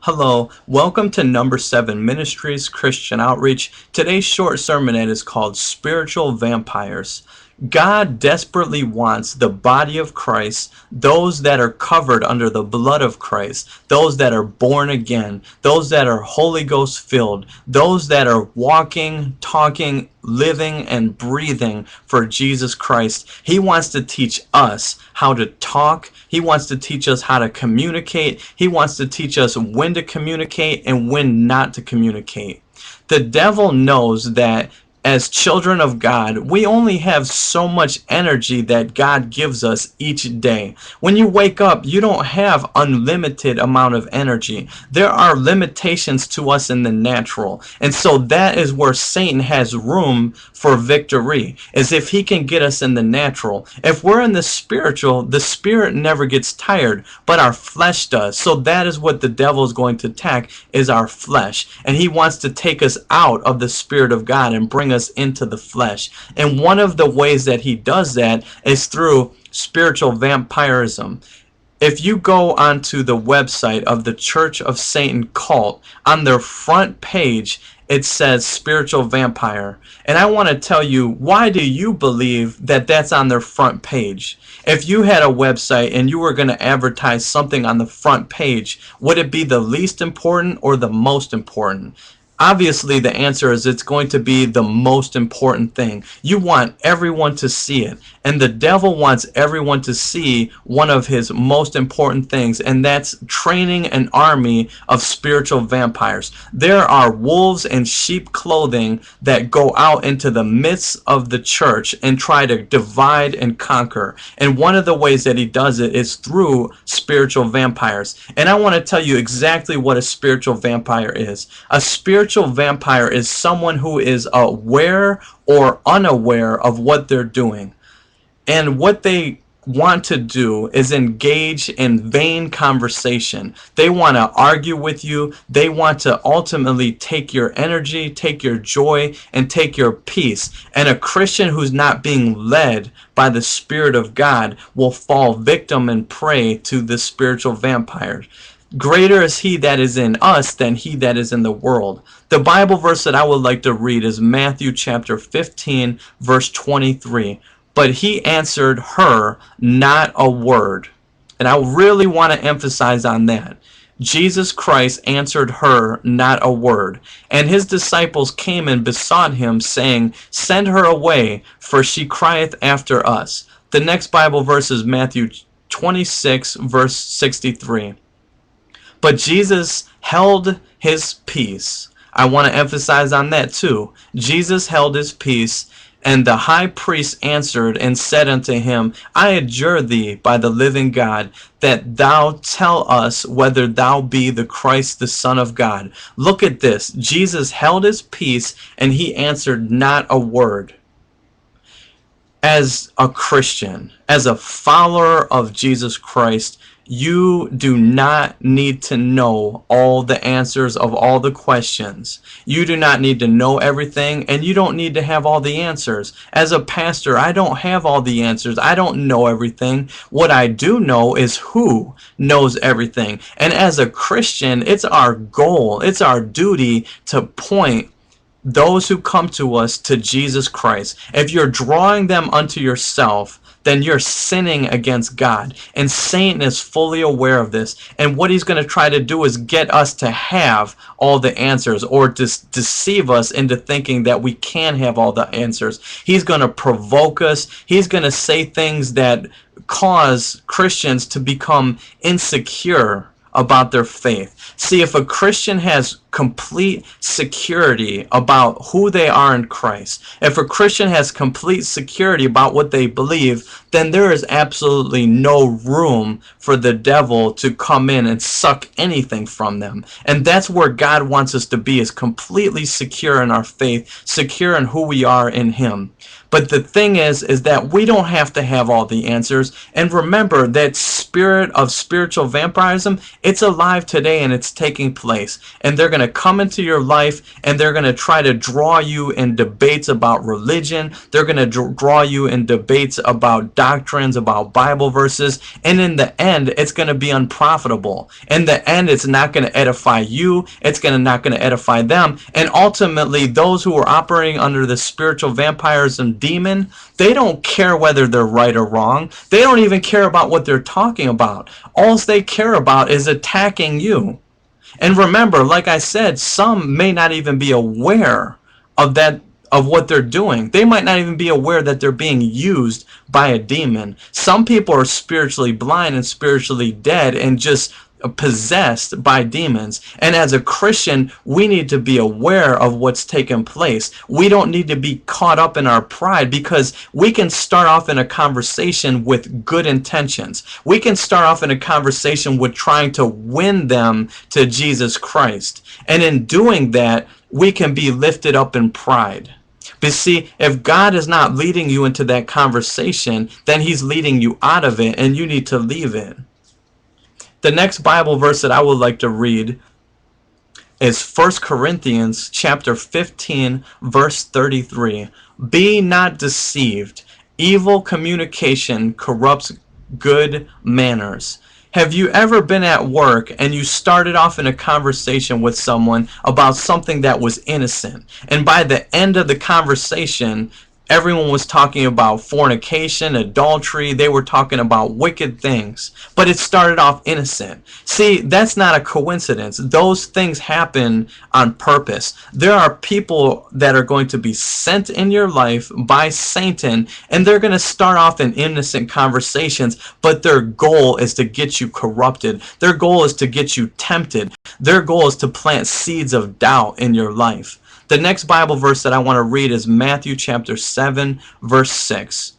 Hello, welcome to Number 7 Ministries Christian Outreach. Today's short sermonette is called Spiritual Vampires. God desperately wants the body of Christ, those that are covered under the blood of Christ, those that are born again, those that are Holy Ghost filled, those that are walking, talking, living, and breathing for Jesus Christ. He wants to teach us how to talk. He wants to teach us how to communicate. He wants to teach us when to communicate and when not to communicate. The devil knows that as children of God, we only have so much energy that God gives us each day. When you wake up, you don't have unlimited amount of energy. There are limitations to us in the natural. And so that is where Satan has room for victory, is if he can get us in the natural. If we're in the spiritual, the spirit never gets tired, but our flesh does. So that is what the devil is going to attack, is our flesh. And he wants to take us out of the Spirit of God and bring us into the flesh. And one of the ways that he does that is through spiritual vampirism. If you go onto the website of the Church of Satan cult, on their front page it says spiritual vampire. And I want to tell you, why do you believe that that's on their front page? If you had a website and you were going to advertise something on the front page, would it be the least important or the most important? Obviously, the answer is it's going to be the most important thing. You want everyone to see it. And the devil wants everyone to see one of his most important things, and that's training an army of spiritual vampires. There are wolves in sheep clothing that go out into the midst of the church and try to divide and conquer. And one of the ways that he does it is through spiritual vampires. And I want to tell you exactly what a spiritual vampire is. A spiritual vampire is someone who is aware or unaware of what they're doing. And what they want to do is engage in vain conversation. They want to argue with you. They want to ultimately take your energy, take your joy, and take your peace. And a Christian who's not being led by the Spirit of God will fall victim and prey to the spiritual vampires. Greater is he that is in us than he that is in the world. The Bible verse that I would like to read is Matthew chapter 15, verse 23. But he answered her not a word. And I really want to emphasize on that. Jesus Christ answered her not a word. And his disciples came and besought him, saying, Send her away, for she crieth after us. The next Bible verse is Matthew 26, verse 63. But Jesus held his peace. I want to emphasize on that too. Jesus held his peace, and the high priest answered and said unto him, I adjure thee by the living God, that thou tell us whether thou be the Christ, the Son of God. Look at this. Jesus held his peace, and he answered not a word. As a Christian, as a follower of Jesus Christ, you do not need to know all the answers of all the questions. You do not need to know everything, and you don't need to have all the answers. As a pastor, I don't have all the answers. I don't know everything. What I do know is who knows everything. And as a Christian, it's our goal, it's our duty to point those who come to us to Jesus Christ. If you're drawing them unto yourself, then you're sinning against God. And Satan is fully aware of this. And what he's going to try to do is get us to have all the answers, or deceive us into thinking that we can have all the answers. He's going to provoke us. He's going to say things that cause Christians to become insecure about their faith. See, if a Christian has complete security about who they are in Christ, if a Christian has complete security about what they believe, then there is absolutely no room for the devil to come in and suck anything from them. And that's where God wants us to be, is completely secure in our faith, secure in who we are in him. But the thing is that we don't have to have all the answers. And remember, that spirit of spiritual vampirism, it's alive today and it's taking place. And they're going going to come into your life and they're going to try to draw you in debates about religion. They're going to draw you in debates about doctrines, about Bible verses. And in the end, it's going to be unprofitable. In the end, it's not going to edify you. It's not going to edify them. And ultimately, those who are operating under the spiritual vampirism demon, they don't care whether they're right or wrong. They don't even care about what they're talking about. All they care about is attacking you. And remember, like I said, some may not even be aware of that, of what they're doing. They might not even be aware that they're being used by a demon. Some people are spiritually blind and spiritually dead and just possessed by demons. And as a Christian, we need to be aware of what's taking place. We don't need to be caught up in our pride, because we can start off in a conversation with good intentions. We can start off in a conversation with trying to win them to Jesus Christ. And in doing that, we can be lifted up in pride. But see, if God is not leading you into that conversation, then he's leading you out of it, and you need to leave it. The next Bible verse that I would like to read is 1 Corinthians chapter 15, verse 33. Be not deceived. Evil communication corrupts good manners. Have you ever been at work and you started off in a conversation with someone about something that was innocent, and by the end of the conversation, everyone was talking about fornication, adultery. They were talking about wicked things. But it started off innocent. See, that's not a coincidence. Those things happen on purpose. There are people that are going to be sent in your life by Satan, and they're going to start off in innocent conversations, but their goal is to get you corrupted. Their goal is to get you tempted. Their goal is to plant seeds of doubt in your life. The next Bible verse that I want to read is Matthew chapter 7, verse 6.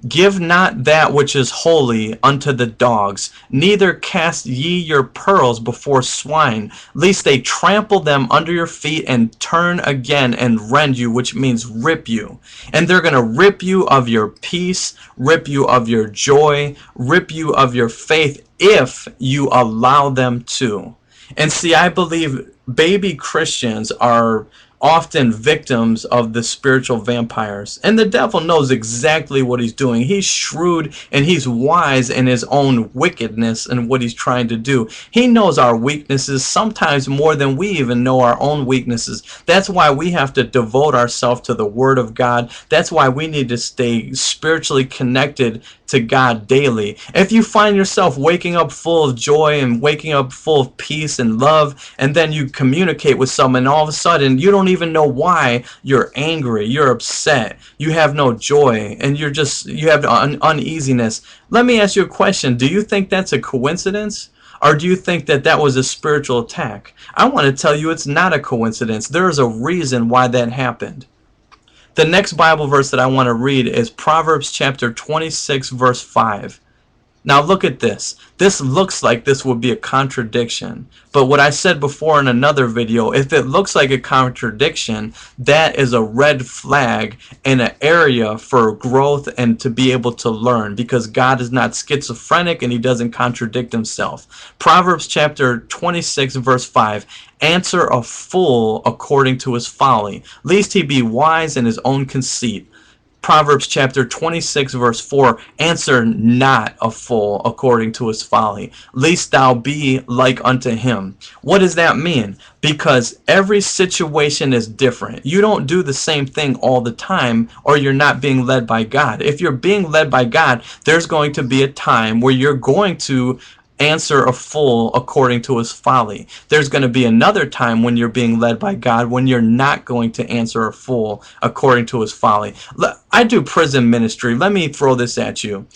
Give not that which is holy unto the dogs, neither cast ye your pearls before swine, lest they trample them under your feet and turn again and rend you, which means rip you. And they're going to rip you of your peace, rip you of your joy, rip you of your faith, if you allow them to. And see, I believe baby Christians are often victims of the spiritual vampires. And the devil knows exactly what he's doing. He's shrewd and he's wise in his own wickedness and what he's trying to do. He knows our weaknesses sometimes more than we even know our own weaknesses. That's why we have to devote ourselves to the Word of God. That's why we need to stay spiritually connected to God daily. If you find yourself waking up full of joy and waking up full of peace and love, and then you communicate with someone, and all of a sudden you don't even know why you're angry, you're upset, you have no joy, and you have uneasiness. Let me ask you a question. Do you think that's a coincidence? Or do you think that that was a spiritual attack? I want to tell you it's not a coincidence. There is a reason why that happened. The next Bible verse that I want to read is Proverbs chapter 26, verse 5. Now look at this. This looks like this would be a contradiction. But what I said before in another video, if it looks like a contradiction, that is a red flag in an area for growth and to be able to learn, because God is not schizophrenic and he doesn't contradict himself. Proverbs chapter 26, verse 5. Answer a fool according to his folly, lest he be wise in his own conceit. Proverbs chapter 26, verse 4, answer not a fool according to his folly, lest thou be like unto him. What does that mean? Because every situation is different. You don't do the same thing all the time, or you're not being led by God. If you're being led by God, there's going to be a time where you're going to answer a fool according to his folly. There's going to be another time when you're being led by God when you're not going to answer a fool according to his folly. I do prison ministry. Let me throw this at you.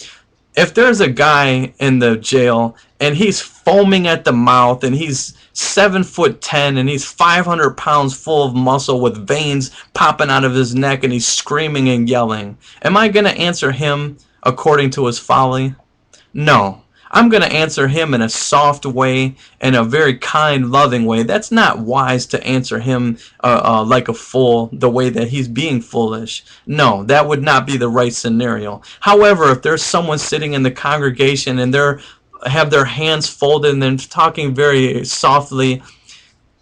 If there's a guy in the jail and he's foaming at the mouth and he's 7'10" and he's 500 pounds full of muscle with veins popping out of his neck and he's screaming and yelling, am I going to answer him according to his folly? No. I'm going to answer him in a soft way, in a very kind, loving way. That's not wise to answer him like a fool, the way that he's being foolish. No, that would not be the right scenario. However, if there's someone sitting in the congregation and have their hands folded and they're talking very softly,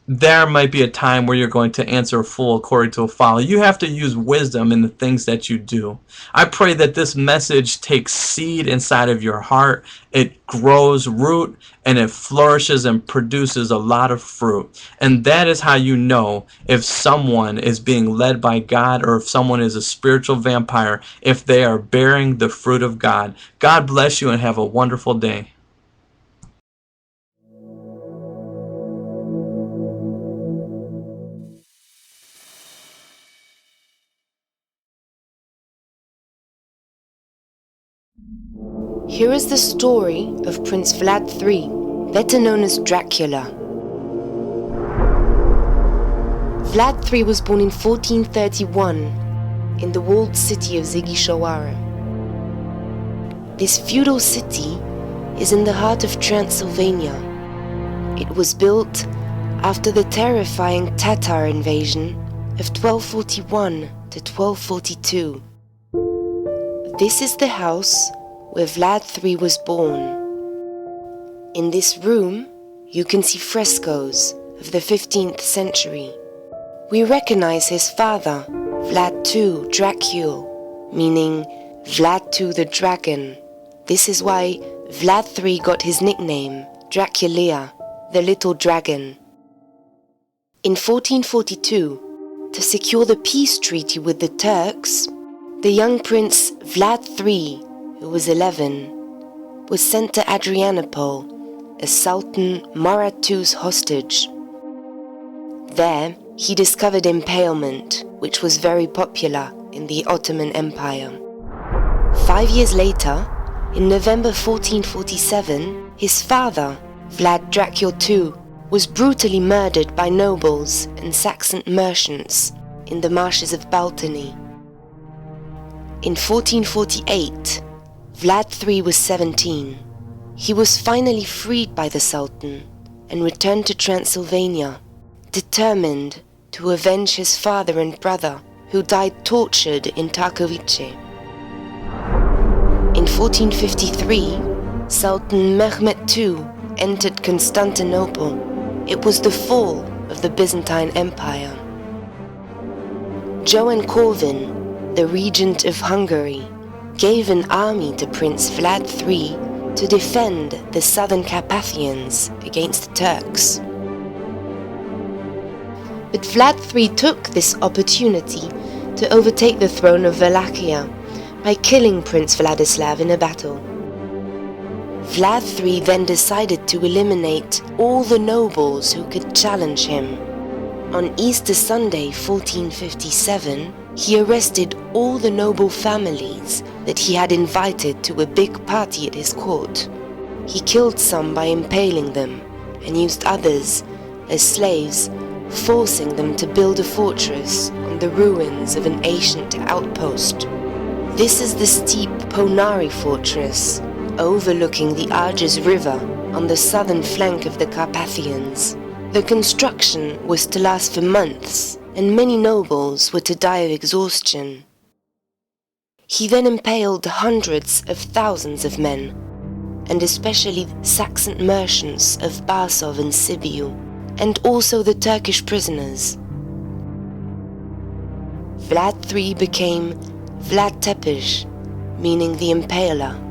there might be a time where you're going to answer a fool according to a folly. You have to use wisdom in the things that you do. I pray that this message takes seed inside of your heart. It grows root and it flourishes and produces a lot of fruit. And that is how you know if someone is being led by God or if someone is a spiritual vampire, if they are bearing the fruit of God. God bless you and have a wonderful day. Here is the story of Prince Vlad III, better known as Dracula. Vlad III was born in 1431 in the walled city of Zigishawara. This feudal city is in the heart of Transylvania. It was built after the terrifying Tatar invasion of 1241 to 1242. This is the house where Vlad III was born. In this room, you can see frescoes of the 15th century. We recognize his father, Vlad II Dracul, meaning Vlad II the Dragon. This is why Vlad III got his nickname, Dracula, the Little Dragon. In 1442, to secure the peace treaty with the Turks, the young prince Vlad III, who was 11, was sent to Adrianople as Sultan Murad II's hostage. There, he discovered impalement, which was very popular in the Ottoman Empire. 5 years later, in November 1447, his father, Vlad Dracul II, was brutally murdered by nobles and Saxon merchants in the marshes of Baltony. In 1448, Vlad III was 17. He was finally freed by the Sultan and returned to Transylvania, determined to avenge his father and brother, who died tortured in Tarkovice. In 1453, Sultan Mehmed II entered Constantinople. It was the fall of the Byzantine Empire. Joan Corvin, the regent of Hungary, gave an army to Prince Vlad III to defend the southern Carpathians against the Turks. But Vlad III took this opportunity to overtake the throne of Wallachia by killing Prince Vladislav in a battle. Vlad III then decided to eliminate all the nobles who could challenge him. On Easter Sunday 1457, he arrested all the noble families that he had invited to a big party at his court. He killed some by impaling them and used others as slaves, forcing them to build a fortress on the ruins of an ancient outpost. This is the steep Ponari fortress, overlooking the Arges River on the southern flank of the Carpathians. The construction was to last for months, and many nobles were to die of exhaustion. He then impaled hundreds of thousands of men, and especially Saxon merchants of Barsov and Sibiu, and also the Turkish prisoners. Vlad III became Vlad Tepes, meaning the impaler.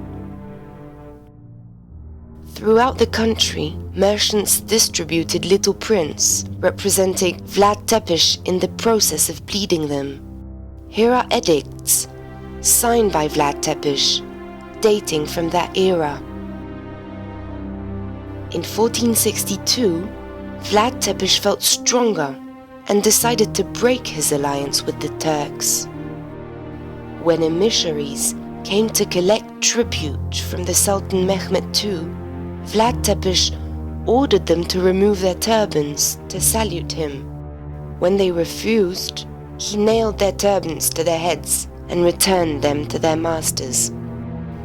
Throughout the country, merchants distributed Little Prince, representing Vlad Tepes in the process of bleeding them. Here are edicts, signed by Vlad Tepes, dating from that era. In 1462, Vlad Tepes felt stronger and decided to break his alliance with the Turks. When emissaries came to collect tribute from the Sultan Mehmed II, Vlad Tepes ordered them to remove their turbans to salute him. When they refused, he nailed their turbans to their heads and returned them to their masters.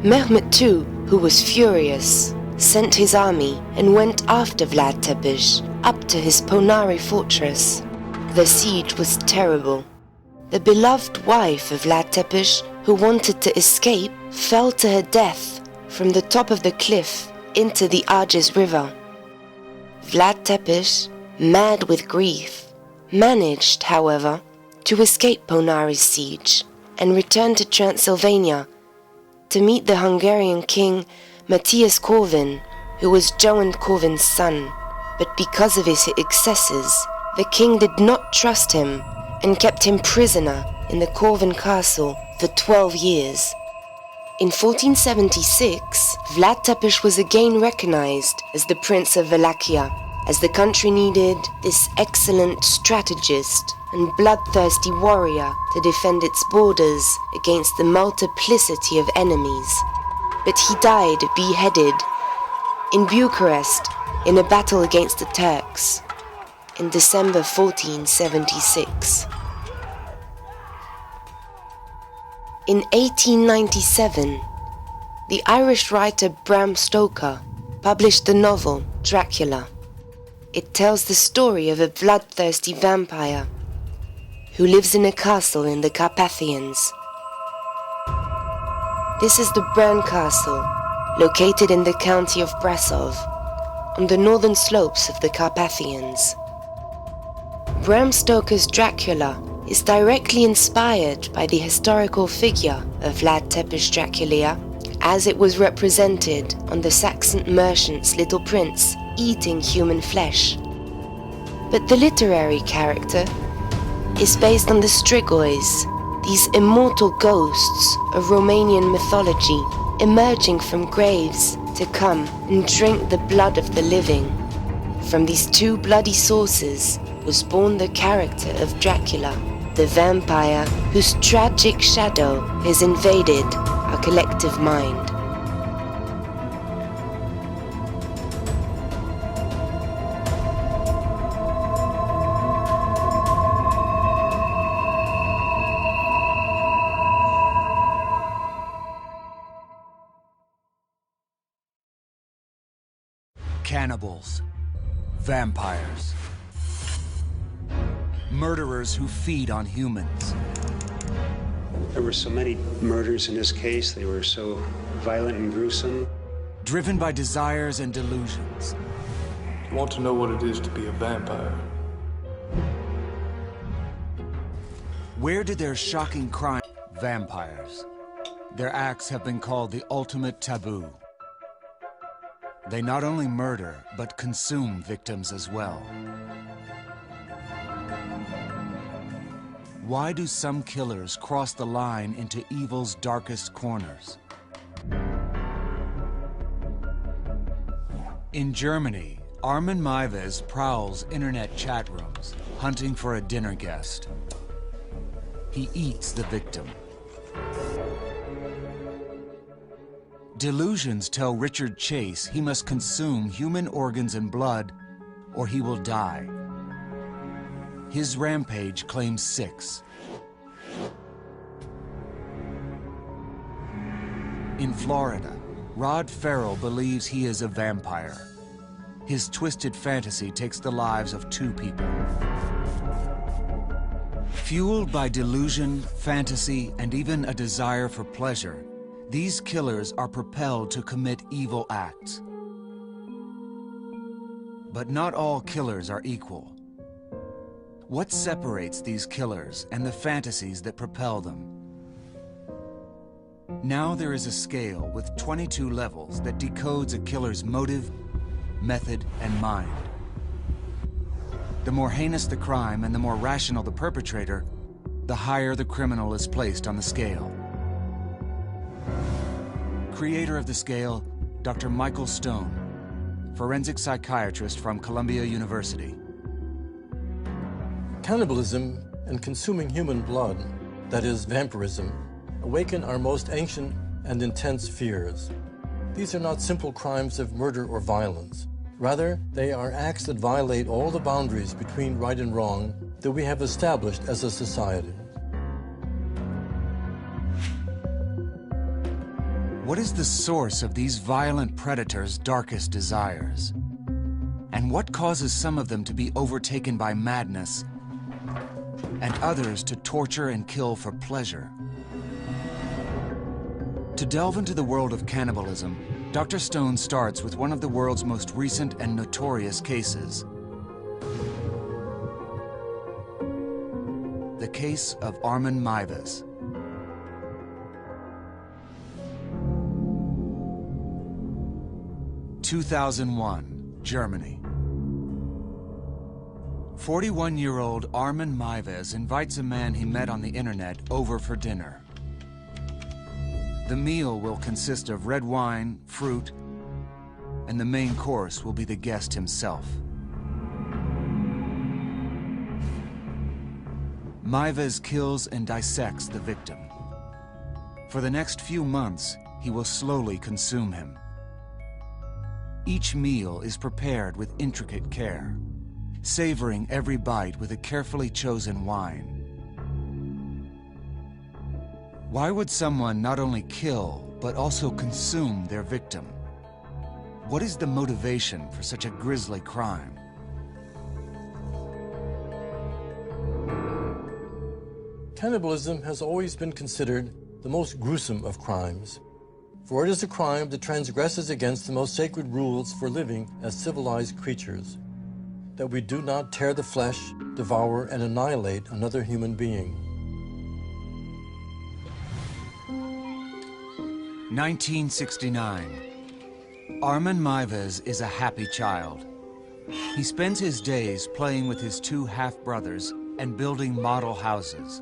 Mehmed II, who was furious, sent his army and went after Vlad Tepes up to his Ponari fortress. The siege was terrible. The beloved wife of Vlad Tepes, who wanted to escape, fell to her death from the top of the cliff into the Arges River. Vlad Tepes, mad with grief, managed, however, to escape Ponari's siege and return to Transylvania to meet the Hungarian king Matthias Corvin, who was Joan Corvin's son. But because of his excesses, the king did not trust him and kept him prisoner in the Corvin castle for 12 years. In 1476, Vlad Tepes was again recognized as the Prince of Wallachia, as the country needed this excellent strategist and bloodthirsty warrior to defend its borders against the multiplicity of enemies. But he died beheaded in Bucharest in a battle against the Turks in December 1476. In 1897, the Irish writer Bram Stoker published the novel Dracula. It tells the story of a bloodthirsty vampire who lives in a castle in the Carpathians. This is the Bran Castle, located in the county of Brasov, on the northern slopes of the Carpathians. Bram Stoker's Dracula is directly inspired by the historical figure of Vlad Tepes Dracula, as it was represented on the Saxon merchant's Little Prince eating human flesh. But the literary character is based on the Strigoi, these immortal ghosts of Romanian mythology emerging from graves to come and drink the blood of the living. From these two bloody sources was born the character of Dracula, the vampire whose tragic shadow has invaded our collective mind. Cannibals, vampires, murderers who feed on humans. There were so many murders in this case. They were so violent and gruesome. Driven by desires and delusions. You want to know what it is to be a vampire? Where did their shocking crime? Vampires. Their acts have been called the ultimate taboo. They not only murder, but consume victims as well. Why do some killers cross the line into evil's darkest corners? In Germany, Armin Maives prowls internet chat rooms, hunting for a dinner guest. He eats the victim. Delusions tell Richard Chase he must consume human organs and blood, or he will die. His rampage claims 6. In Florida, Rod Farrell believes he is a vampire. His twisted fantasy takes the lives of 2 people. Fueled by delusion, fantasy, and even a desire for pleasure, these killers are propelled to commit evil acts. But not all killers are equal. What separates these killers and the fantasies that propel them? Now there is a scale with 22 levels that decodes a killer's motive, method, and mind. The more heinous the crime and the more rational the perpetrator, the higher the criminal is placed on the scale. Creator of the scale, Dr. Michael Stone, forensic psychiatrist from Columbia University. Cannibalism and consuming human blood, that is, vampirism, awaken our most ancient and intense fears. These are not simple crimes of murder or violence. Rather, they are acts that violate all the boundaries between right and wrong that we have established as a society. What is the source of these violent predators' darkest desires? And what causes some of them to be overtaken by madness and others to torture and kill for pleasure? To delve into the world of cannibalism, Dr. Stone starts with one of the world's most recent and notorious cases. The case of Armin Meiwes. (2001), Germany. 41-year-old Armin Meiwes invites a man he met on the internet over for dinner. The meal will consist of red wine, fruit, and the main course will be the guest himself. Meiwes kills and dissects the victim. For the next few months, he will slowly consume him. Each meal is prepared with intricate care, savoring every bite with a carefully chosen wine. Why would someone not only kill, but also consume their victim? What is the motivation for such a grisly crime? Cannibalism has always been considered the most gruesome of crimes, for it is a crime that transgresses against the most sacred rules for living as civilized creatures, that we do not tear the flesh, devour, and annihilate another human being. 1969. Armin Meiwes is a happy child. He spends his days playing with his two half-brothers and building model houses.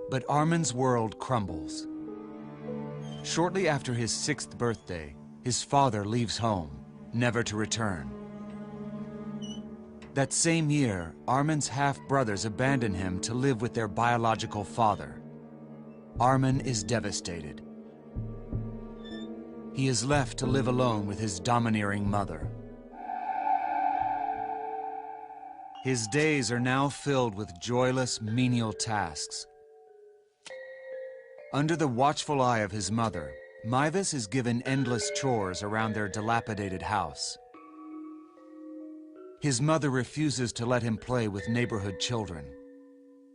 But Armin's world crumbles. Shortly after his 6th birthday, his father leaves home, never to return. That same year, Armin's half-brothers abandon him to live with their biological father. Armin is devastated. He is left to live alone with his domineering mother. His days are now filled with joyless, menial tasks. Under the watchful eye of his mother, Meiwes is given endless chores around their dilapidated house. His mother refuses to let him play with neighborhood children.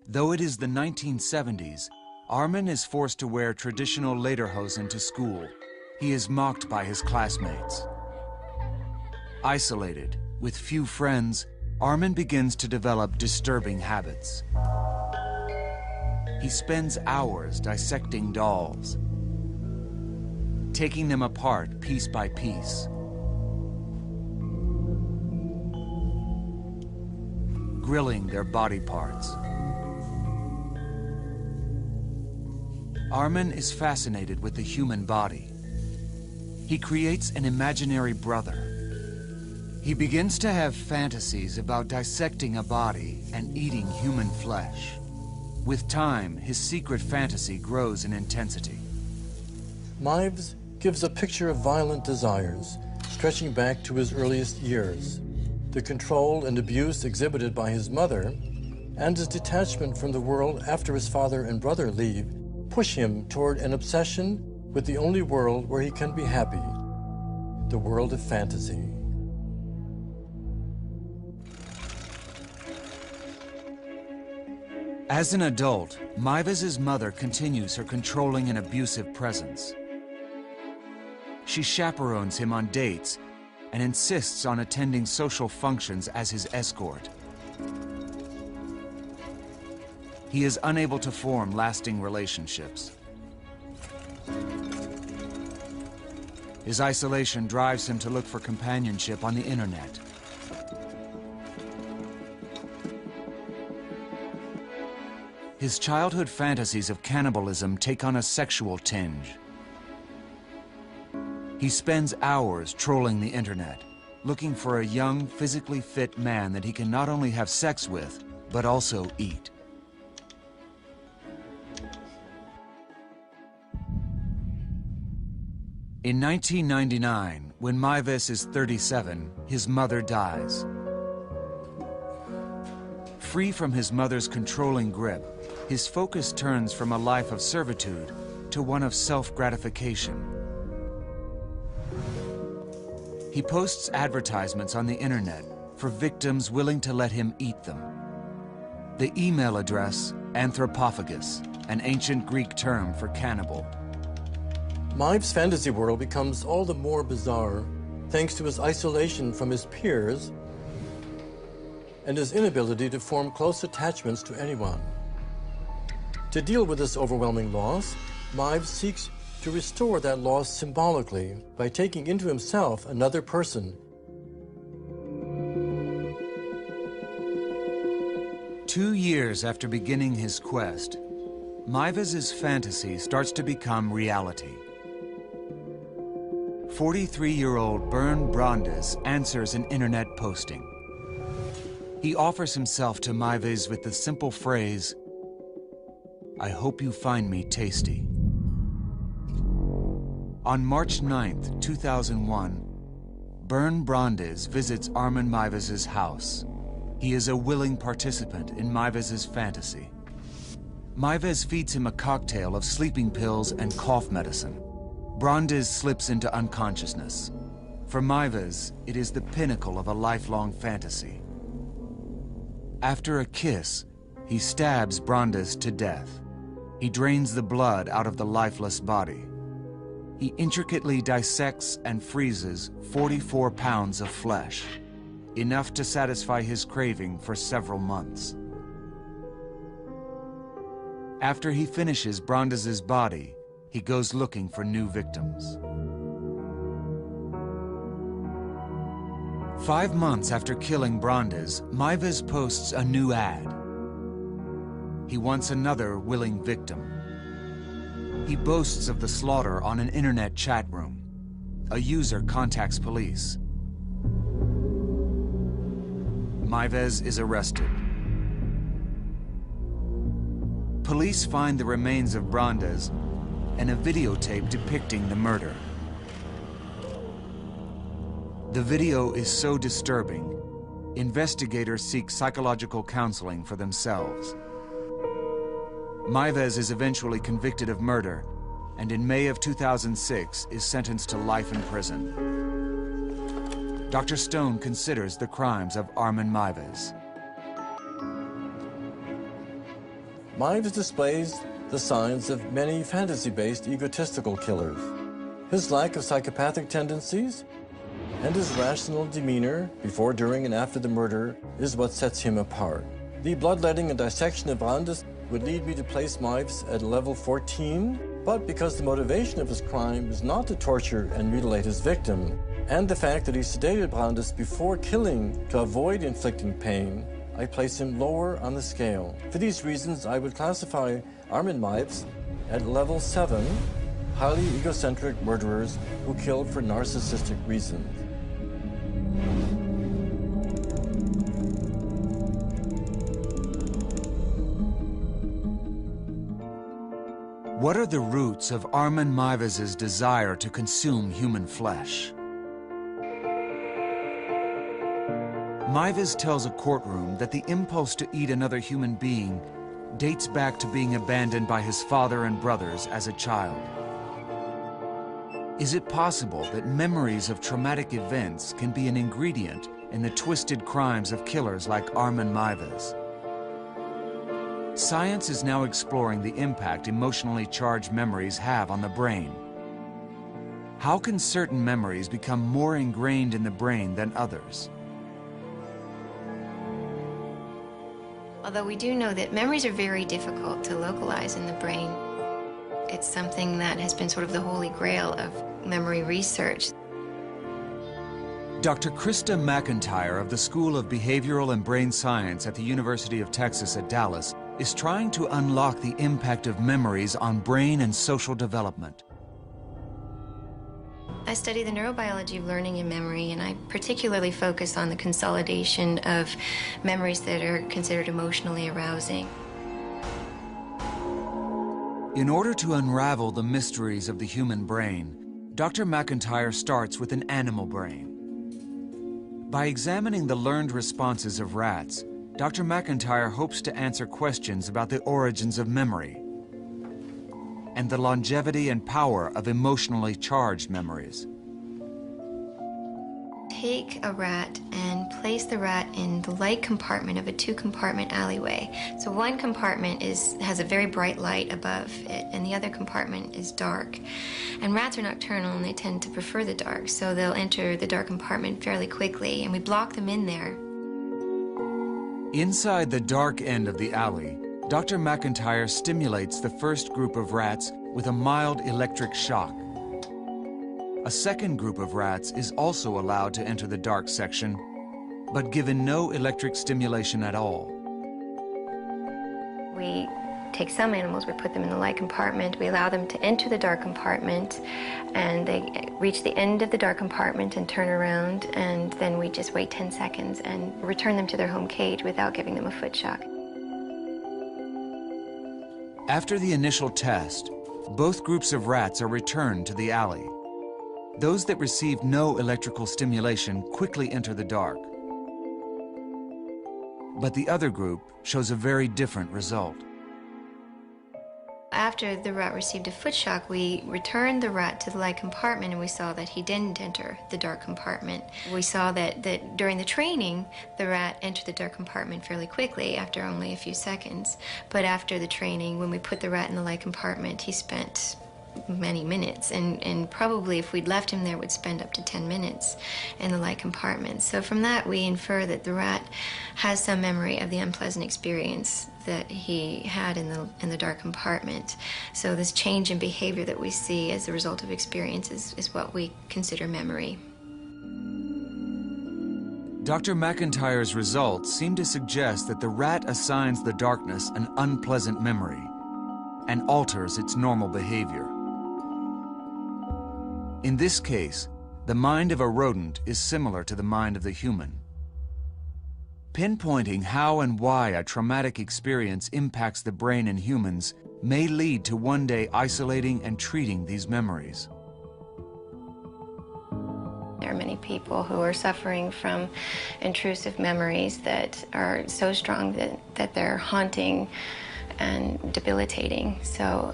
Though it is the 1970s, Armin is forced to wear traditional lederhosen to school. He is mocked by his classmates. Isolated, with few friends, Armin begins to develop disturbing habits. He spends hours dissecting dolls, taking them apart piece by piece, grilling their body parts. Armin is fascinated with the human body. He creates an imaginary brother. He begins to have fantasies about dissecting a body and eating human flesh. With time, his secret fantasy grows in intensity. Meiwes gives a picture of violent desires, stretching back to his earliest years. The control and abuse exhibited by his mother, and his detachment from the world after his father and brother leave, push him toward an obsession with the only world where he can be happy, the world of fantasy. As an adult, Meiwes' mother continues her controlling and abusive presence. She chaperones him on dates and insists on attending social functions as his escort. He is unable to form lasting relationships. His isolation drives him to look for companionship on the internet. His childhood fantasies of cannibalism take on a sexual tinge. He spends hours trolling the internet, looking for a young, physically fit man that he can not only have sex with, but also eat. In 1999, when Meiwes is 37, his mother dies. Free from his mother's controlling grip, his focus turns from a life of servitude to one of self-gratification. He posts advertisements on the internet for victims willing to let him eat them. The email address, anthropophagus, an ancient Greek term for cannibal. Meiwes' fantasy world becomes all the more bizarre thanks to his isolation from his peers and his inability to form close attachments to anyone. To deal with this overwhelming loss, Mives seeks to restore that loss symbolically by taking into himself another person. 2 years after beginning his quest, Mives' fantasy starts to become reality. 43-year-old Bernd Brandes answers an internet posting. He offers himself to Mives with the simple phrase, "I hope you find me tasty." On March 9th, 2001, Bernd Brandes visits Armin Mives' house. He is a willing participant in Mives' fantasy. Mives feeds him a cocktail of sleeping pills and cough medicine. Brandes slips into unconsciousness. For Mives, it is the pinnacle of a lifelong fantasy. After a kiss, he stabs Brandes to death. He drains the blood out of the lifeless body. He intricately dissects and freezes 44 pounds of flesh, enough to satisfy his craving for several months. After he finishes Brandes' body, he goes looking for new victims. 5 months after killing Brandes, Mives posts a new ad. He wants another willing victim. He boasts of the slaughter on an internet chat room. A user contacts police. Mives is arrested. Police find the remains of Brandes and a videotape depicting the murder. The video is so disturbing, investigators seek psychological counseling for themselves. Mives is eventually convicted of murder, and in May of 2006 is sentenced to life in prison. Dr. Stone considers the crimes of Armin Mives. Mives displays the signs of many fantasy-based egotistical killers. His lack of psychopathic tendencies and his rational demeanor before, during, and after the murder is what sets him apart. The bloodletting and dissection of Brandes would lead me to place Mives at level 14, but because the motivation of his crime is not to torture and mutilate his victim, and the fact that he sedated Brandes before killing to avoid inflicting pain, I place him lower on the scale. For these reasons, I would classify Armin Mives at level 7, highly egocentric murderers who killed for narcissistic reasons. What are the roots of Armin Mives' desire to consume human flesh? Mives tells a courtroom that the impulse to eat another human being dates back to being abandoned by his father and brothers as a child. Is it possible that memories of traumatic events can be an ingredient in the twisted crimes of killers like Armin Mives? Science is now exploring the impact emotionally charged memories have on the brain. How can certain memories become more ingrained in the brain than others? Although we do know that memories are very difficult to localize in the brain. It's something that has been sort of the holy grail of memory research. Dr. Krista McIntyre of the School of Behavioral and Brain Science at the University of Texas at Dallas is trying to unlock the impact of memories on brain and social development. I study the neurobiology of learning and memory, and I particularly focus on the consolidation of memories that are considered emotionally arousing. In order to unravel the mysteries of the human brain, Dr. McIntyre starts with an animal brain. By examining the learned responses of rats, Dr. McIntyre hopes to answer questions about the origins of memory and the longevity and power of emotionally charged memories. Take a rat and place the rat in the light compartment of a two-compartment alleyway. So one compartment has a very bright light above it, and the other compartment is dark. And rats are nocturnal, and they tend to prefer the dark, so they'll enter the dark compartment fairly quickly, and we block them in there. Inside the dark end of the alley, Dr. McIntyre stimulates the first group of rats with a mild electric shock. A second group of rats is also allowed to enter the dark section, but given no electric stimulation at all. We take some animals, we put them in the light compartment, we allow them to enter the dark compartment, and they reach the end of the dark compartment and turn around, and then we just wait 10 seconds and return them to their home cage without giving them a foot shock. After the initial test, both groups of rats are returned to the alley. Those that received no electrical stimulation quickly enter the dark. But the other group shows a very different result. After the rat received a foot shock, we returned the rat to the light compartment, and we saw that he didn't enter the dark compartment. We saw that during the training, the rat entered the dark compartment fairly quickly after only a few seconds. But after the training, when we put the rat in the light compartment, he spent many minutes, and probably if we'd left him there would spend up to 10 minutes in the light compartment. So from that we infer that the rat has some memory of the unpleasant experience that he had in the dark compartment. So this change in behavior that we see as a result of experience is what we consider memory. Dr. McIntyre's results seem to suggest that the rat assigns the darkness an unpleasant memory and alters its normal behavior. In this case, the mind of a rodent is similar to the mind of the human. Pinpointing how and why a traumatic experience impacts the brain in humans may lead to one day isolating and treating these memories. There are many people who are suffering from intrusive memories that are so strong that they're haunting and debilitating. So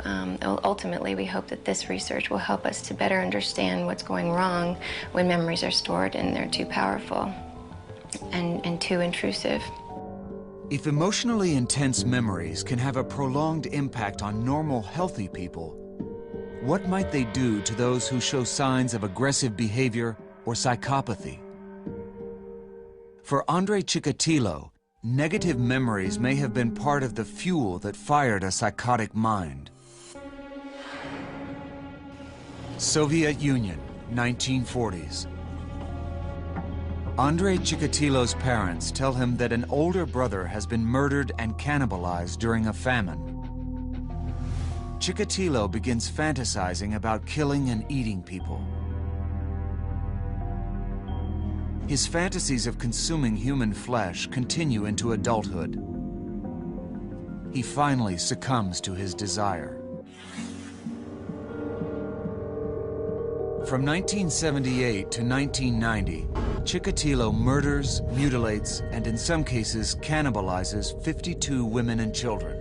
ultimately we hope that this research will help us to better understand what's going wrong when memories are stored and they're too powerful and too intrusive. If emotionally intense memories can have a prolonged impact on normal, healthy people, what might they do to those who show signs of aggressive behavior or psychopathy? For Andrei Chikatilo, negative memories may have been part of the fuel that fired a psychotic mind. Soviet Union, 1940s. Andrei Chikatilo's parents tell him that an older brother has been murdered and cannibalized during a famine. Chikatilo begins fantasizing about killing and eating people. His fantasies of consuming human flesh continue into adulthood. He finally succumbs to his desire. From 1978 to 1990, Chikatilo murders, mutilates, and in some cases cannibalizes 52 women and children.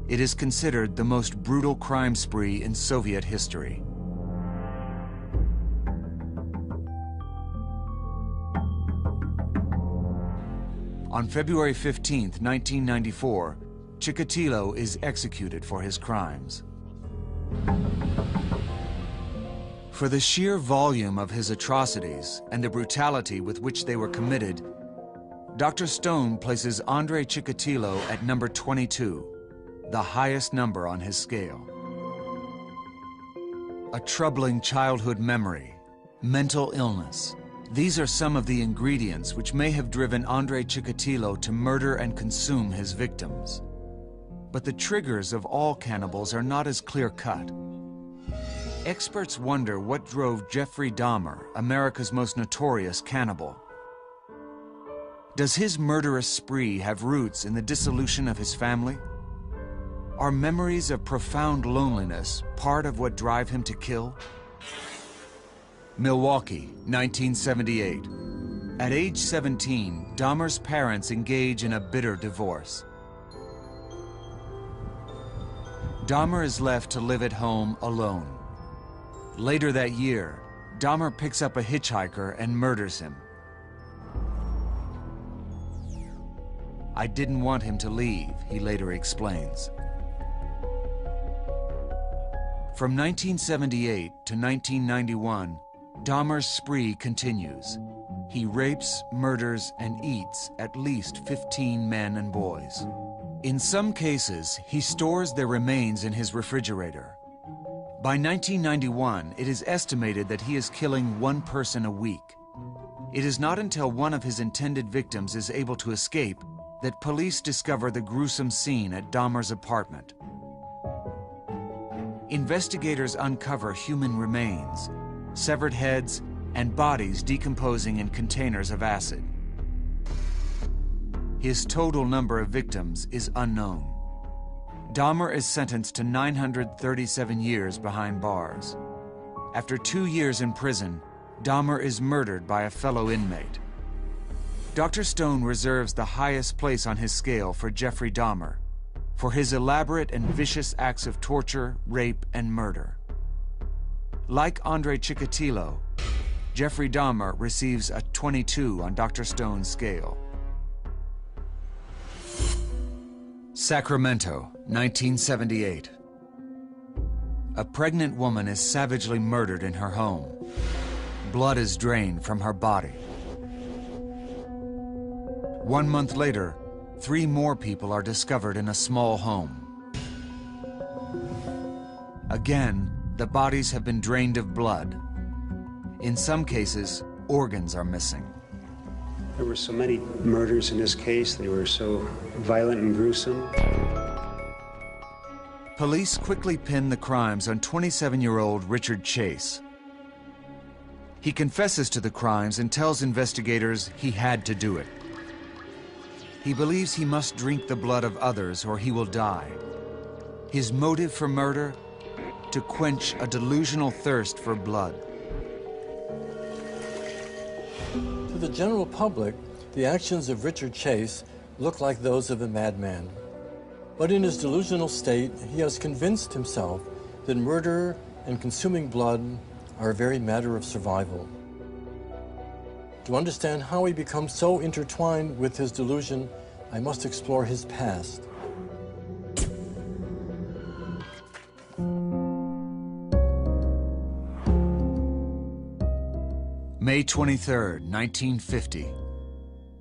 It is considered the most brutal crime spree in Soviet history. On February 15, 1994, Chikatilo is executed for his crimes. For the sheer volume of his atrocities and the brutality with which they were committed, Dr. Stone places Andrei Chikatilo at number 22, the highest number on his scale. A troubling childhood memory, mental illness. These are some of the ingredients which may have driven Andrei Chikatilo to murder and consume his victims. But the triggers of all cannibals are not as clear-cut. Experts wonder what drove Jeffrey Dahmer, America's most notorious cannibal. Does his murderous spree have roots in the dissolution of his family? Are memories of profound loneliness part of what drive him to kill? Milwaukee, 1978. At age 17, Dahmer's parents engage in a bitter divorce. Dahmer is left to live at home alone. Later that year, Dahmer picks up a hitchhiker and murders him. "I didn't want him to leave," he later explains. From 1978 to 1991, Dahmer's spree continues. He rapes, murders, and eats at least 15 men and boys. In some cases, he stores their remains in his refrigerator. By 1991, it is estimated that he is killing one person a week. It is not until one of his intended victims is able to escape that police discover the gruesome scene at Dahmer's apartment. Investigators uncover human remains, severed heads, and bodies decomposing in containers of acid. His total number of victims is unknown. Dahmer is sentenced to 937 years behind bars. After 2 years in prison, Dahmer is murdered by a fellow inmate. Dr. Stone reserves the highest place on his scale for Jeffrey Dahmer, for his elaborate and vicious acts of torture, rape, and murder. Like Andre Chikatilo, Jeffrey Dahmer receives a 22 on Dr. Stone's scale. Sacramento, 1978. A pregnant woman is savagely murdered in her home. Blood is drained from her body. 1 month later, 3 more people are discovered in a small home. Again, the bodies have been drained of blood. In some cases, organs are missing. There were so many murders in this case. They were so violent and gruesome. Police quickly pin the crimes on 27-year-old Richard Chase. He confesses to the crimes and tells investigators he had to do it. He believes he must drink the blood of others or he will die. His motive for murder? To quench a delusional thirst for blood. To the general public, the actions of Richard Chase look like those of a madman. But in his delusional state, he has convinced himself that murder and consuming blood are a very matter of survival. To understand how he becomes so intertwined with his delusion, I must explore his past. May 23, 1950.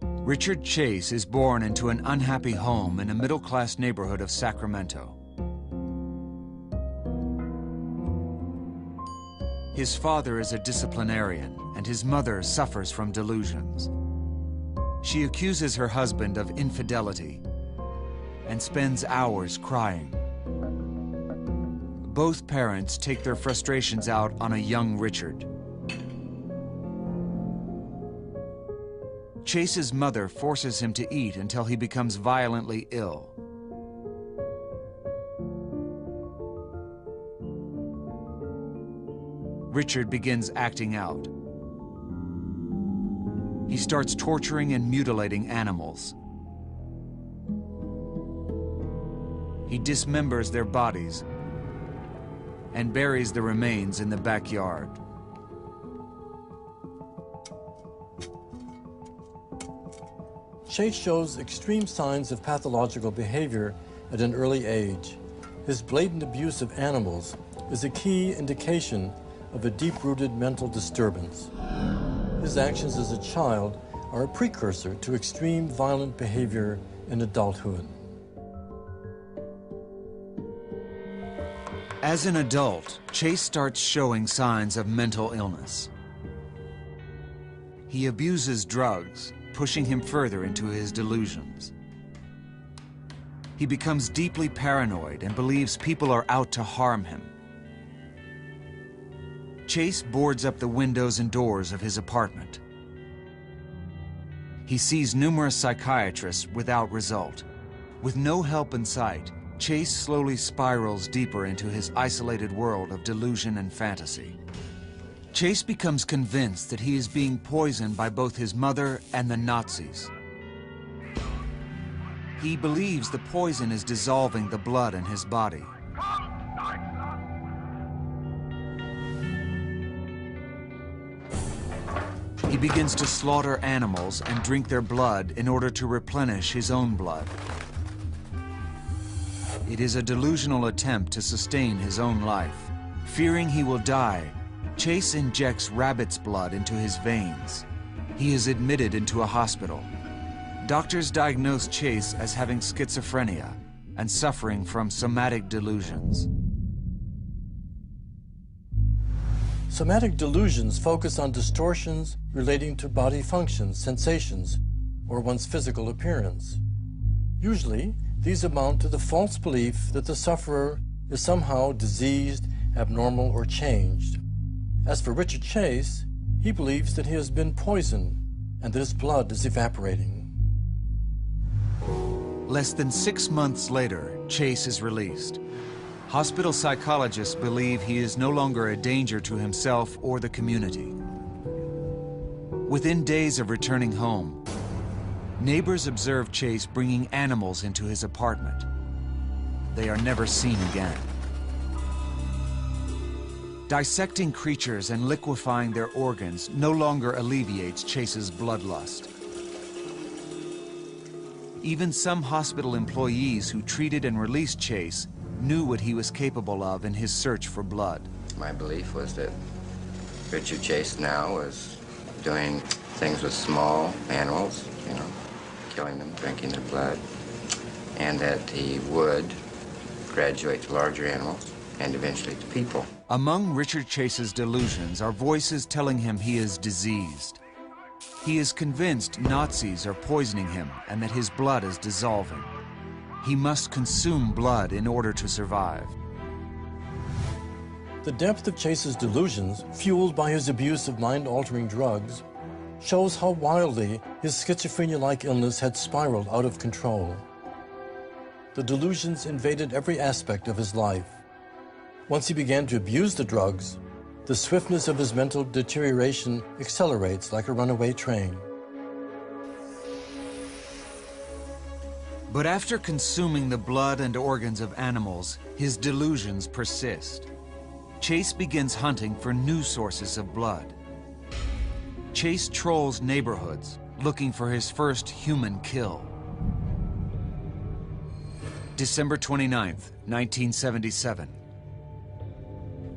Richard Chase is born into an unhappy home in a middle-class neighborhood of Sacramento. His father is a disciplinarian, and his mother suffers from delusions. She accuses her husband of infidelity and spends hours crying. Both parents take their frustrations out on a young Richard. Chase's mother forces him to eat until he becomes violently ill. Richard begins acting out. He starts torturing and mutilating animals. He dismembers their bodies and buries the remains in the backyard. Chase shows extreme signs of pathological behavior at an early age. His blatant abuse of animals is a key indication of a deep-rooted mental disturbance. His actions as a child are a precursor to extreme violent behavior in adulthood. As an adult, Chase starts showing signs of mental illness. He abuses drugs, pushing him further into his delusions. He becomes deeply paranoid and believes people are out to harm him. Chase boards up the windows and doors of his apartment. He sees numerous psychiatrists without result. With no help in sight, Chase slowly spirals deeper into his isolated world of delusion and fantasy. Chase becomes convinced that he is being poisoned by both his mother and the Nazis. He believes the poison is dissolving the blood in his body. He begins to slaughter animals and drink their blood in order to replenish his own blood. It is a delusional attempt to sustain his own life. Fearing he will die, Chase injects rabbit's blood into his veins He is admitted into a hospital. Doctors diagnose Chase as having schizophrenia and suffering from somatic delusions. Somatic delusions focus on distortions relating to body functions, sensations, or one's physical appearance. Usually, these amount to the false belief that the sufferer is somehow diseased, abnormal, or changed. As for Richard Chase, he believes that he has been poisoned and that his blood is evaporating. Less than 6 months later, Chase is released. Hospital psychologists believe he is no longer a danger to himself or the community. Within days of returning home, neighbors observe Chase bringing animals into his apartment. They are never seen again. Dissecting creatures and liquefying their organs no longer alleviates Chase's bloodlust. Even some hospital employees who treated and released Chase knew what he was capable of in his search for blood. My belief was that Richard Chase now was doing things with small animals, you know, killing them, drinking their blood, and that he would graduate to larger animals and eventually to people. Among Richard Chase's delusions are voices telling him he is diseased. He is convinced Nazis are poisoning him and that his blood is dissolving. He must consume blood in order to survive. The depth of Chase's delusions, fueled by his abuse of mind-altering drugs, shows how wildly his schizophrenia-like illness had spiraled out of control. The delusions invaded every aspect of his life. Once he began to abuse the drugs, the swiftness of his mental deterioration accelerates like a runaway train. But after consuming the blood and organs of animals, his delusions persist. Chase begins hunting for new sources of blood. Chase trolls neighborhoods, looking for his first human kill. December 29th, 1977.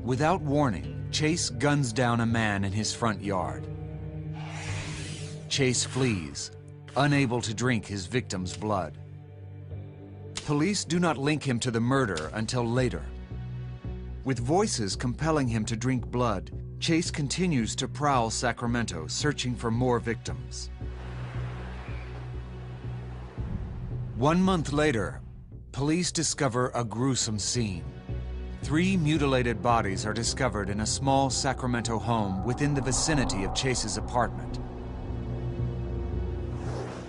Without warning, Chase guns down a man in his front yard. Chase flees, unable to drink his victim's blood. Police do not link him to the murder until later. With voices compelling him to drink blood, Chase continues to prowl Sacramento, searching for more victims. 1 month later, police discover a gruesome scene. 3 mutilated bodies are discovered in a small Sacramento home within the vicinity of Chase's apartment.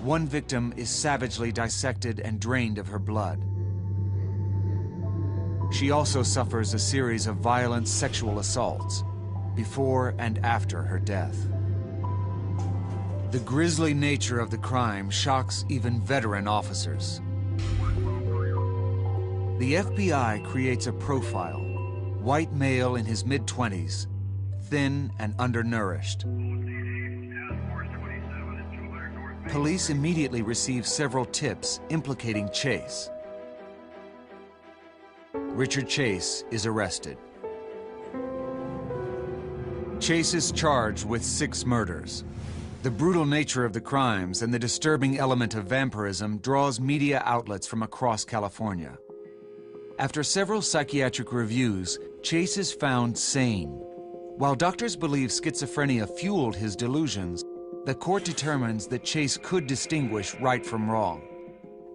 One victim is savagely dissected and drained of her blood. She also suffers a series of violent sexual assaults before and after her death. The grisly nature of the crime shocks even veteran officers. The FBI creates a profile, white male in his mid-20s, thin and undernourished. Police immediately receive several tips implicating Chase. Richard Chase is arrested. Chase is charged with 6 murders. The brutal nature of the crimes and the disturbing element of vampirism draws media outlets from across California. After several psychiatric reviews, Chase is found sane. While doctors believe schizophrenia fueled his delusions, the court determines that Chase could distinguish right from wrong.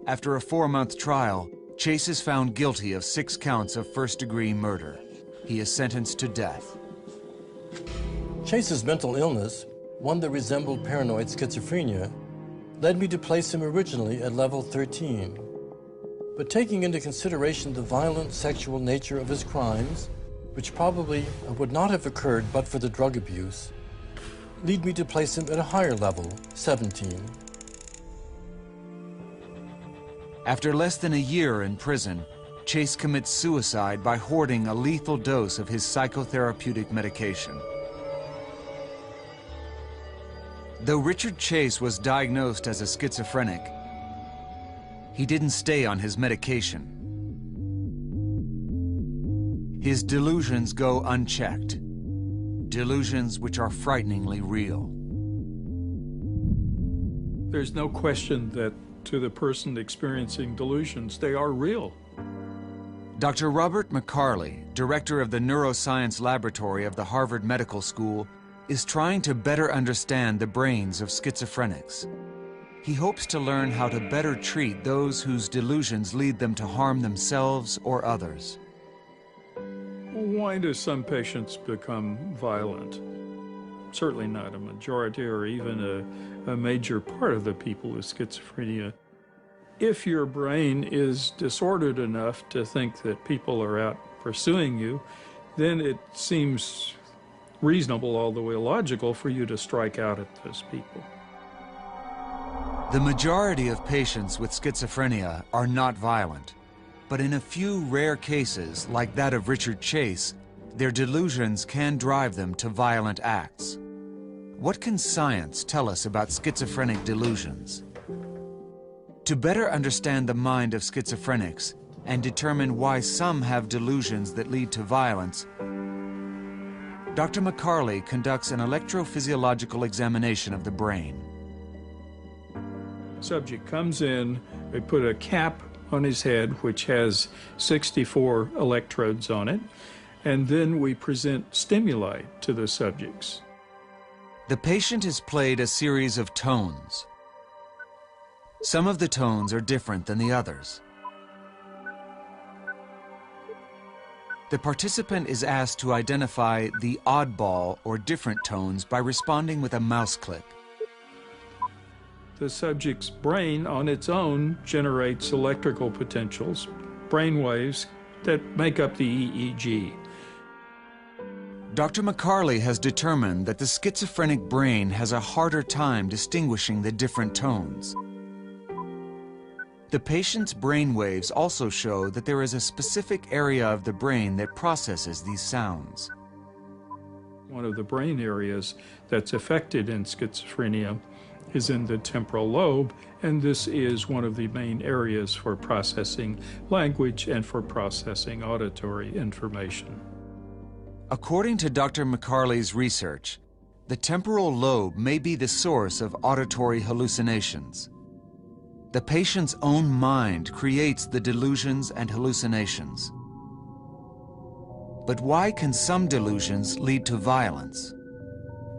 After a 4-month trial, Chase is found guilty of 6 counts of first-degree murder. He is sentenced to death. Chase's mental illness, one that resembled paranoid schizophrenia, led me to place him originally at level 13. But taking into consideration the violent sexual nature of his crimes, which probably would not have occurred but for the drug abuse, lead me to place him at a higher level, 17. After less than a year in prison, Chase commits suicide by hoarding a lethal dose of his psychotherapeutic medication. Though Richard Chase was diagnosed as a schizophrenic, he didn't stay on his medication. His delusions go unchecked, delusions which are frighteningly real. There's no question that to the person experiencing delusions, they are real. Dr. Robert McCarley, director of the Neuroscience Laboratory of the Harvard Medical School, is trying to better understand the brains of schizophrenics. He hopes to learn how to better treat those whose delusions lead them to harm themselves or others. Why do some patients become violent? Certainly not a majority or even a major part of the people with schizophrenia. If your brain is disordered enough to think that people are out pursuing you, then it seems reasonable, although illogical, for you to strike out at those people. The majority of patients with schizophrenia are not violent, but in a few rare cases, like that of Richard Chase, their delusions can drive them to violent acts. What can science tell us about schizophrenic delusions? To better understand the mind of schizophrenics and determine why some have delusions that lead to violence, Dr. McCarley conducts an electrophysiological examination of the brain. Subject comes in, they put a cap on his head which has 64 electrodes on it, and then we present stimuli to the subjects. The patient is played a series of tones. Some of the tones are different than the others. The participant is asked to identify the oddball or different tones by responding with a mouse click. The subject's brain on its own generates electrical potentials, brain waves, that make up the EEG. Dr. McCarley has determined that the schizophrenic brain has a harder time distinguishing the different tones. The patient's brain waves also show that there is a specific area of the brain that processes these sounds. One of the brain areas that's affected in schizophrenia is in the temporal lobe, and this is one of the main areas for processing language and for processing auditory information. According to Dr. McCarley's research, the temporal lobe may be the source of auditory hallucinations. The patient's own mind creates the delusions and hallucinations. But why can some delusions lead to violence?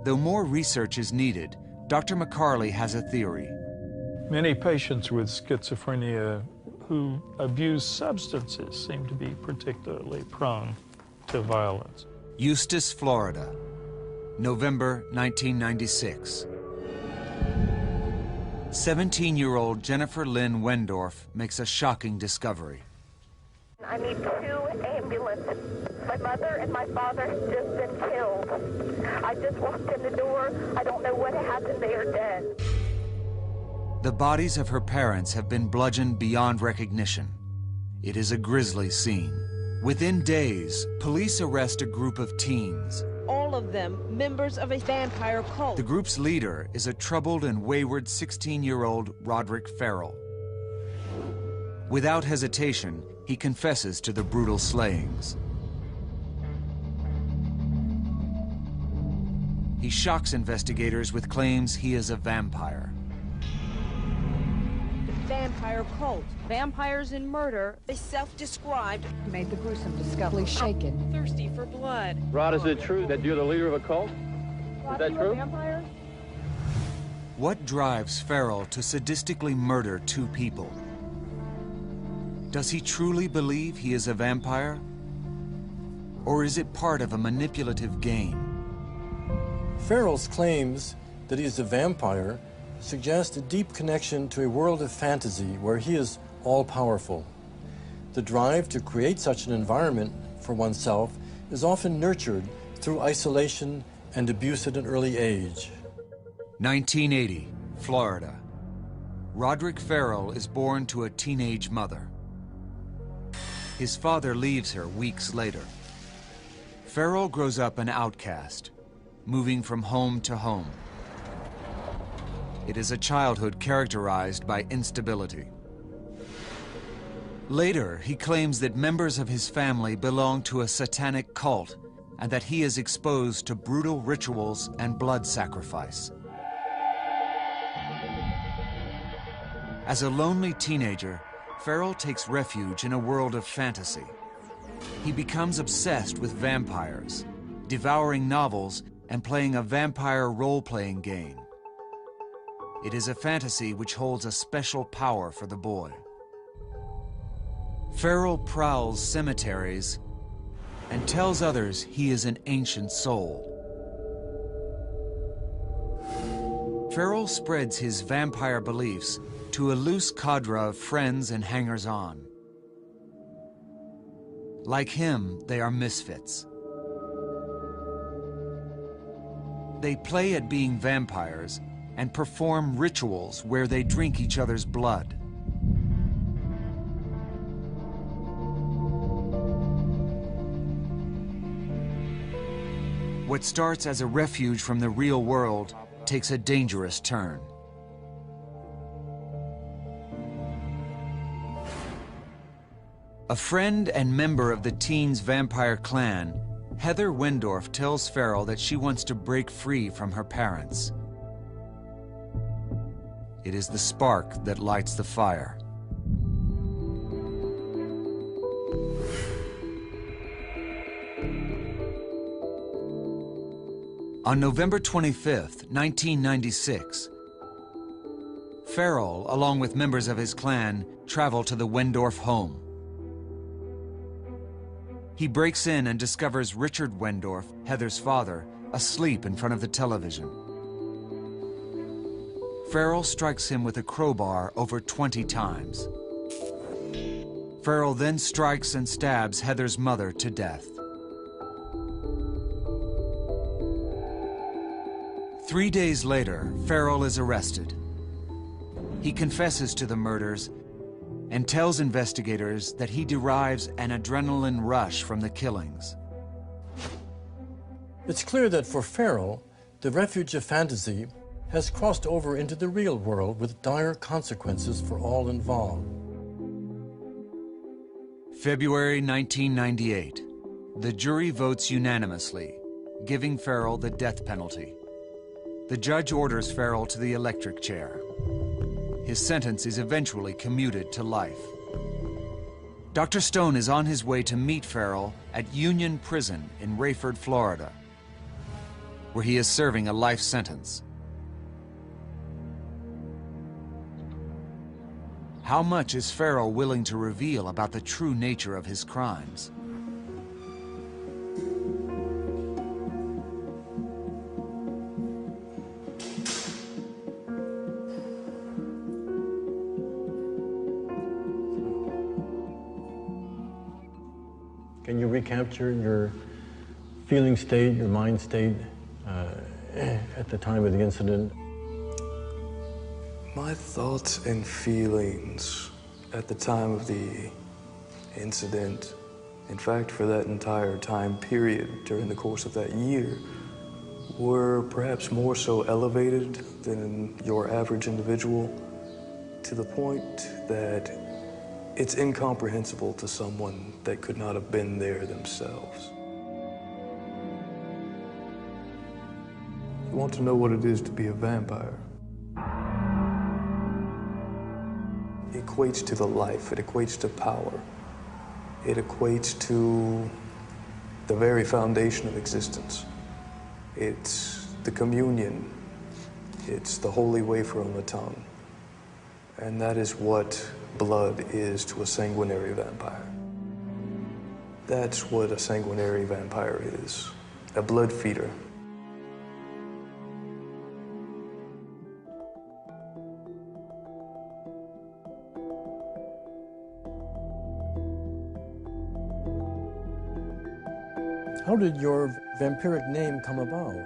Though more research is needed, Dr. McCarley has a theory. Many patients with schizophrenia who abuse substances seem to be particularly prone to violence. Eustis, Florida, November 1996. 17-year-old Jennifer Lynn Wendorf makes a shocking discovery. I need 2 ambulances. My mother and my father have just been killed. I just walked in the door. I don't know what happened. They are dead. The bodies of her parents have been bludgeoned beyond recognition. It is a grisly scene. Within days, police arrest a group of teens. All of them members of a vampire cult. The group's leader is a troubled and wayward 16-year-old Roderick Farrell. Without hesitation, he confesses to the brutal slayings. He shocks investigators with claims he is a vampire. Vampire cult. Vampires in murder. They self-described. Made the gruesome discovery shaken. Thirsty for blood. Rod, is it true that you're the leader of a cult? Is that true? Vampires? What drives Farrell to sadistically murder 2 people? Does he truly believe he is a vampire? Or is it part of a manipulative game? Farrell's claims that he is a vampire suggest a deep connection to a world of fantasy where he is all-powerful. The drive to create such an environment for oneself is often nurtured through isolation and abuse at an early age. 1980, Florida. Roderick Farrell is born to a teenage mother. His father leaves her weeks later. Farrell grows up an outcast, moving from home to home. It is a childhood characterized by instability. Later, he claims that members of his family belong to a satanic cult and that he is exposed to brutal rituals and blood sacrifice. As a lonely teenager, Farrell takes refuge in a world of fantasy. He becomes obsessed with vampires, devouring novels and playing a vampire role-playing game. It is a fantasy which holds a special power for the boy. Farrell prowls cemeteries and tells others he is an ancient soul. Farrell spreads his vampire beliefs to a loose cadre of friends and hangers-on. Like him, they are misfits. They play at being vampires and perform rituals where they drink each other's blood. What starts as a refuge from the real world takes a dangerous turn. A friend and member of the teen's vampire clan, Heather Wendorf tells Farrell that she wants to break free from her parents. It is the spark that lights the fire. On November 25th, 1996, Farrell, along with members of his clan, travel to the Wendorf home. He breaks in and discovers Richard Wendorf, Heather's father, asleep in front of the television. Farrell strikes him with a crowbar over 20 times. Farrell then strikes and stabs Heather's mother to death. 3 days later, Farrell is arrested. He confesses to the murders and tells investigators that he derives an adrenaline rush from the killings. It's clear that for Farrell, the refuge of fantasy has crossed over into the real world with dire consequences for all involved. February 1998. The jury votes unanimously, giving Farrell the death penalty. The judge orders Farrell to the electric chair. His sentence is eventually commuted to life. Dr. Stone is on his way to meet Farrell at Union Prison in Rayford, Florida, where he is serving a life sentence. How much is Farrell willing to reveal about the true nature of his crimes? Can you recapture your feeling state, your mind state at the time of the incident? My thoughts and feelings at the time of the incident, in fact, for that entire time period during the course of that year, were perhaps more so elevated than your average individual, to the point that it's incomprehensible to someone that could not have been there themselves. You want to know what it is to be a vampire? It equates to the life, it equates to power. It equates to the very foundation of existence. It's the communion. It's the holy wafer on the tongue. And that is what blood is to a sanguinary vampire. That's what a sanguinary vampire is, a blood feeder. How did your vampiric name come about?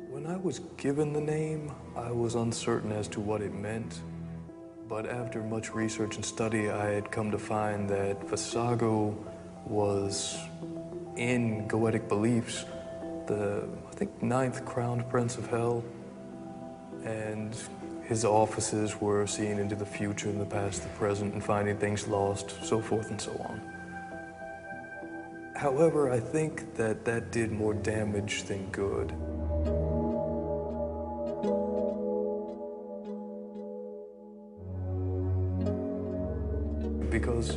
When I was given the name, I was uncertain as to what it meant. But after much research and study, I had come to find that Visago was, in Goetic beliefs, I think, 9th crowned prince of hell. And his offices were seeing into the future and the past, the present, and finding things lost, so forth and so on. However, I think that that did more damage than good. because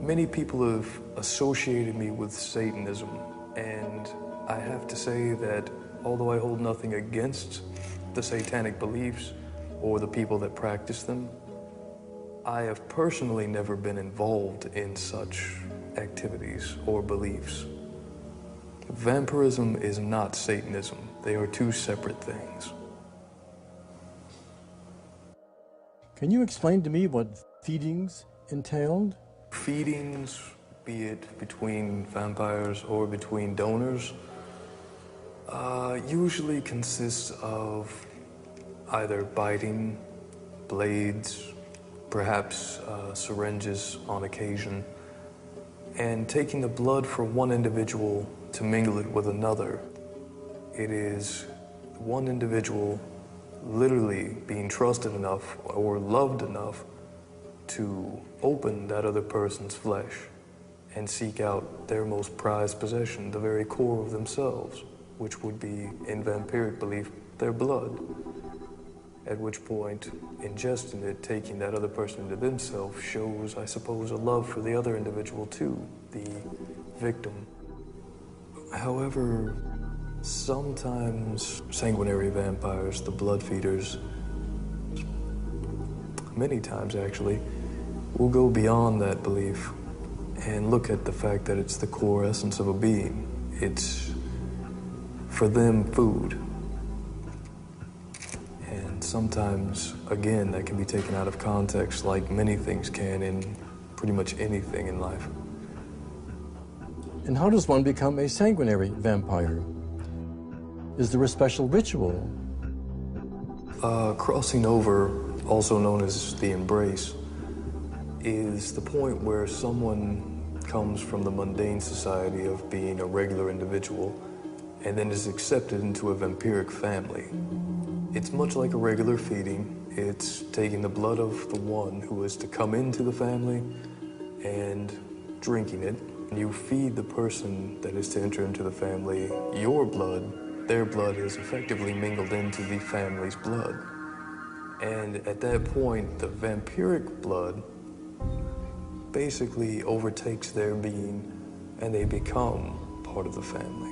many people have associated me with Satanism, and I have to say that although I hold nothing against the satanic beliefs or the people that practice them, I have personally never been involved in such activities or beliefs. Vampirism is not Satanism. They are two separate things. Can you explain to me what feedings entailed? Feedings, be it between vampires or between donors, usually consists of either biting, blades, perhaps syringes on occasion, and taking the blood from one individual to mingle it with another. It is one individual literally being trusted enough or loved enough to open that other person's flesh and seek out their most prized possession, the very core of themselves, which would be, in vampiric belief, their blood. At which point, ingesting it, taking that other person into themselves, shows, I suppose, a love for the other individual too, the victim. However, sometimes sanguinary vampires, the blood feeders, many times actually, will go beyond that belief and look at the fact that it's the core essence of a being. It's, for them, food. And sometimes, again, that can be taken out of context, like many things can in pretty much anything in life. And how does one become a sanguinary vampire? Is there a special ritual? Crossing over, also known as the embrace, is the point where someone comes from the mundane society of being a regular individual and then is accepted into a vampiric family. It's much like a regular feeding. It's taking the blood of the one who is to come into the family and drinking it. You feed the person that is to enter into the family your blood. Their blood is effectively mingled into the family's blood. And at that point, the vampiric blood basically overtakes their being and they become part of the family.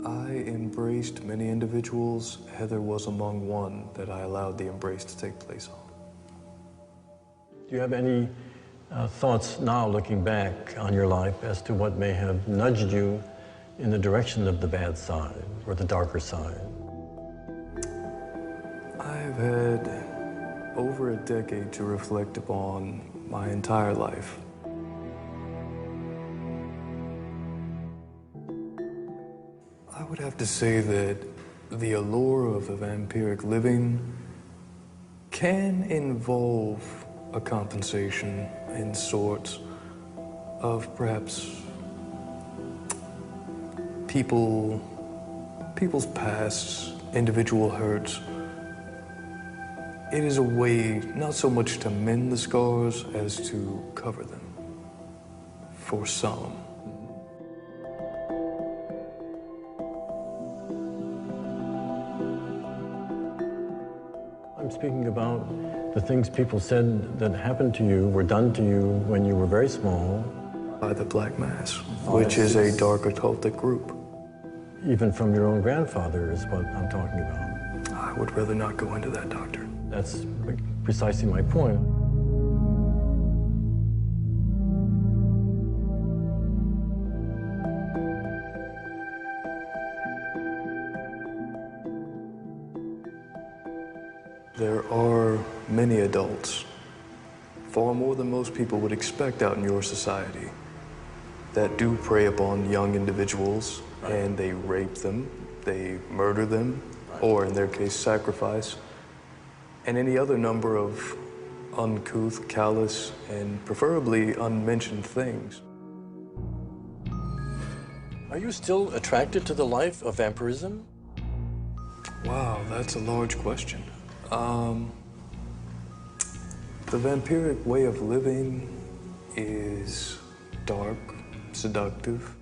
I embraced many individuals. Heather was among one that I allowed the embrace to take place on. Do you have any thoughts now, looking back on your life, as to what may have nudged you in the direction of the bad side or the darker side? I've had over a decade to reflect upon my entire life. I would have to say that the allure of a vampiric living can involve a compensation in sorts of perhaps people's pasts, individual hurts. It is a way not so much to mend the scars as to cover them, for some. I'm speaking about the things people said that happened to you, were done to you when you were very small. By the Black Mass, which is a dark occultic group. Even from your own grandfather is what I'm talking about. I would rather not go into that, Doctor. That's precisely my point. There are many adults, far more than most people would expect out in your society, that do prey upon young individuals, and they rape them, they murder them, or in their case, sacrifice, and any other number of uncouth, callous, and preferably unmentioned things. Are you still attracted to the life of vampirism? Wow, that's a large question. The vampiric way of living is dark, seductive.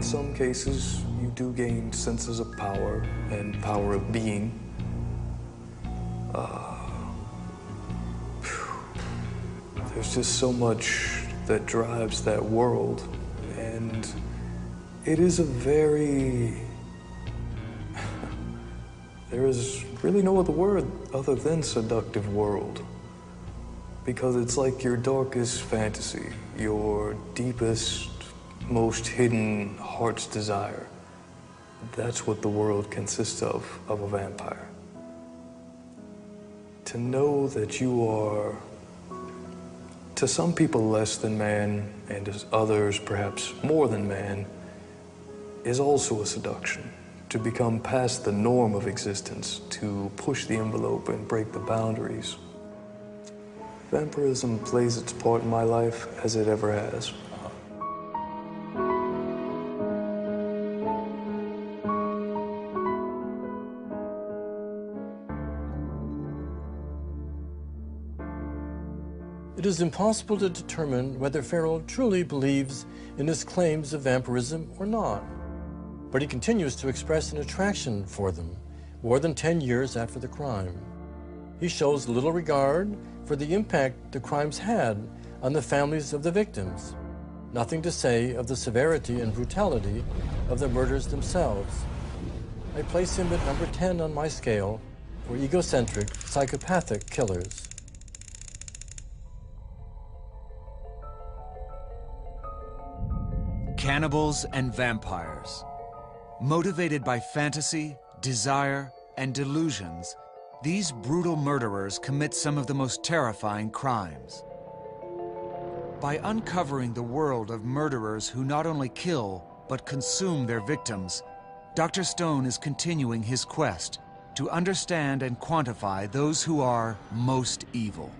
in some cases, you do gain senses of power and power of being. There's just so much that drives that world, and it is a very... there is really no other word other than seductive world. Because it's like your darkest fantasy, your deepest, most hidden heart's desire. That's what the world consists of a vampire. To know that you are, to some people, less than man, and to others perhaps more than man, is also a seduction. To become past the norm of existence, to push the envelope and break the boundaries. Vampirism plays its part in my life as it ever has. It is impossible to determine whether Farrell truly believes in his claims of vampirism or not, but he continues to express an attraction for them more than 10 years after the crime. He shows little regard for the impact the crimes had on the families of the victims. Nothing to say of the severity and brutality of the murders themselves. I place him at number 10 on my scale for egocentric, psychopathic killers. Cannibals and vampires. Motivated by fantasy, desire, and delusions, these brutal murderers commit some of the most terrifying crimes. By uncovering the world of murderers who not only kill, but consume their victims, Dr. Stone is continuing his quest to understand and quantify those who are most evil.